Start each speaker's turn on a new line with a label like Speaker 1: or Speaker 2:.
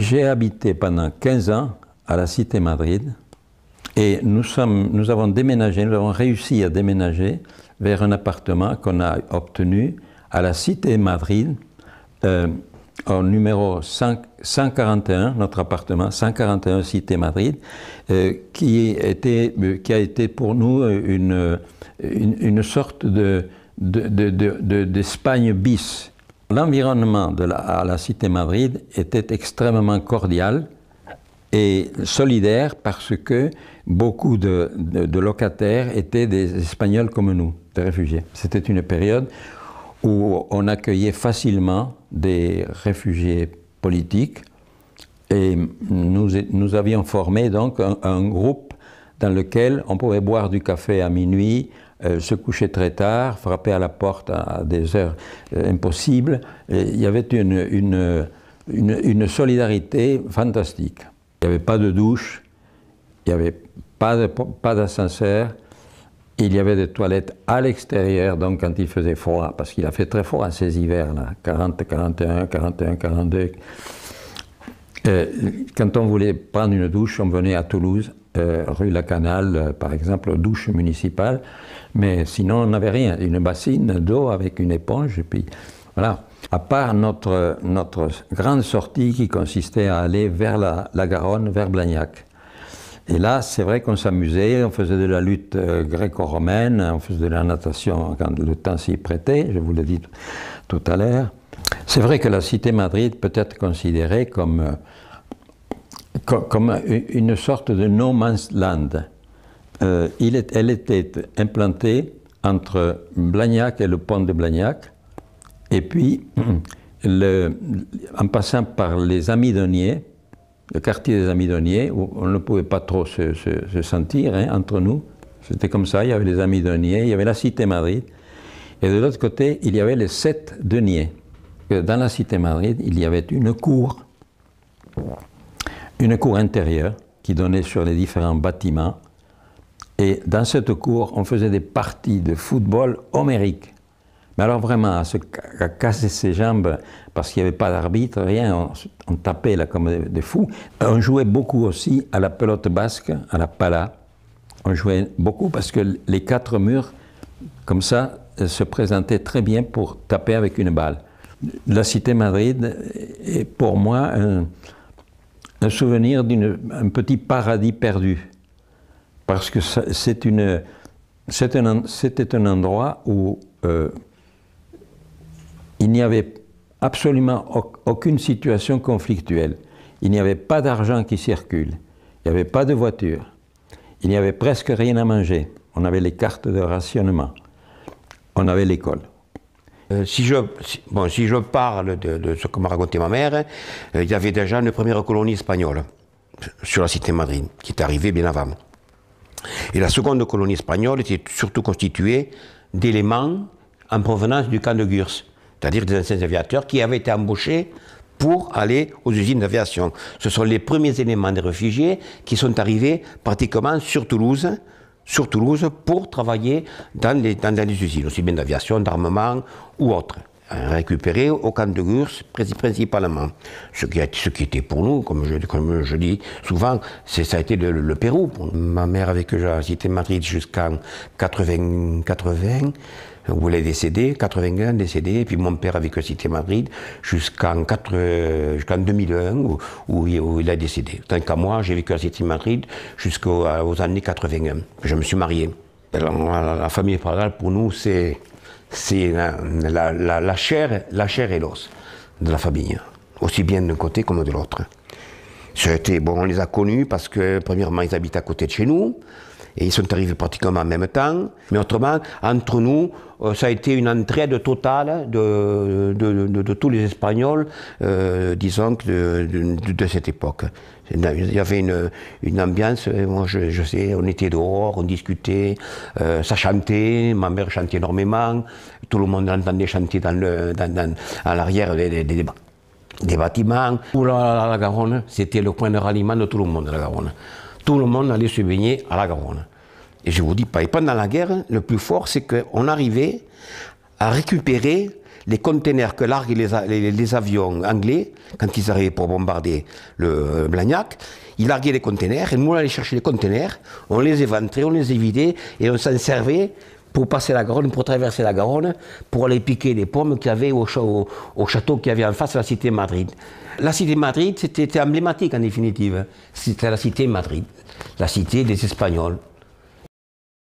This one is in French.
Speaker 1: J'ai habité pendant 15 ans à la Cité Madrid et nous avons déménagé, nous avons réussi à déménager vers un appartement qu'on a obtenu à la Cité Madrid, au numéro 141, notre appartement, 141 Cité Madrid, qui a été pour nous une sorte d'Espagne bis. L'environnement à la Cité Madrid était extrêmement cordial et solidaire parce que beaucoup de locataires étaient des Espagnols comme nous, des réfugiés. C'était une période où on accueillait facilement des réfugiés politiques et nous avions formé donc un groupe dans lequel on pouvait boire du café à minuit, se coucher très tard, frapper à la porte à des heures impossibles. Il y avait une solidarité fantastique. Il n'y avait pas de douche, il n'y avait pas d'ascenseur, il y avait des toilettes à l'extérieur, donc quand il faisait froid, parce qu'il a fait très froid ces hivers-là, 40, 41, 41, 42. Quand on voulait prendre une douche, on venait à Toulouse, rue La Canale, par exemple, douche municipale, mais sinon on n'avait rien, une bassine d'eau avec une éponge, et puis voilà. À part notre grande sortie qui consistait à aller vers la Garonne, vers Blagnac. Et là, c'est vrai qu'on s'amusait, on faisait de la lutte gréco-romaine, on faisait de la natation quand le temps s'y prêtait, je vous l'ai dit tout à l'heure. C'est vrai que la Cité Madrid peut être considérée comme une sorte de no man's land. Elle était implantée entre Blagnac et le pont de Blagnac, et puis en passant par les Amidonniers, le quartier des Amidonniers, où on ne pouvait pas trop se sentir entre nous. C'était comme ça, il y avait les Amidonniers, il y avait la Cité Madrid, et de l'autre côté, il y avait les 7 deniers. Dans la Cité Madrid, il y avait une cour intérieure qui donnait sur les différents bâtiments. Et dans cette cour, on faisait des parties de football homériques. Mais alors vraiment, à casser ses jambes, parce qu'il n'y avait pas d'arbitre, rien, on tapait là comme des fous. On jouait beaucoup aussi à la pelote basque, à la pala. On jouait beaucoup parce que les 4 murs, comme ça, se présentaient très bien pour taper avec une balle. La Cité Madrid est pour moi un souvenir d'un petit paradis perdu. Parce que c'était un endroit où il n'y avait absolument aucune situation conflictuelle. Il n'y avait pas d'argent qui circule. Il n'y avait pas de voiture. Il n'y avait presque rien à manger. On avait les cartes de rationnement. On avait l'école.
Speaker 2: Si je parle de ce que m'a raconté ma mère, il y avait déjà une première colonie espagnole sur la Cité Madrid, qui est arrivée bien avant. Et la seconde colonie espagnole était surtout constituée d'éléments en provenance du camp de Gurs, c'est-à-dire des anciens aviateurs qui avaient été embauchés pour aller aux usines d'aviation. Ce sont les premiers éléments des réfugiés qui sont arrivés pratiquement sur Toulouse pour travailler dans les usines, aussi bien d'aviation, d'armement ou autres, récupérés au camp de Gurs principalement. Ce qui était pour nous, comme je dis souvent, ça a été le Pérou. Ma mère a vécu à la Cité Madrid jusqu'en 80, où elle est décédée, 81 décédée, et puis mon père a vécu à Cité Madrid jusqu'en 2001 où il a décédé. Tant qu'à moi, j'ai vécu à Cité Madrid jusqu'aux années 81. Je me suis marié. La famille parentale, pour nous, c'est la chair et l'os de la famille, aussi bien d'un côté comme de l'autre. On les a connus parce que, premièrement, ils habitent à côté de chez nous, et ils sont arrivés pratiquement en même temps. Mais autrement, entre nous, ça a été une entraide totale de tous les Espagnols, disons, de cette époque. Il y avait une ambiance, moi je sais, on était dehors, on discutait, ça chantait, ma mère chantait énormément, tout le monde entendait chanter à l'arrière des bâtiments. Pour la Garonne, c'était le point de ralliement de tout le monde, la Garonne. Tout le monde allait se baigner à la Garonne. Et je vous dis pas, et pendant la guerre, le plus fort, c'est qu'on arrivait à récupérer les containers que larguaient les avions anglais, quand ils arrivaient pour bombarder le Blagnac, ils larguaient les containers, et nous on allait chercher les containers, on les éventrait, on les évidait, et on s'en servait pour passer la Garonne, pour traverser la Garonne, pour aller piquer les pommes qu'il y avait au château qu'il y avait en face de la cité Madrid. La cité Madrid, c'était emblématique en définitive. C'était la cité Madrid, la cité des Espagnols.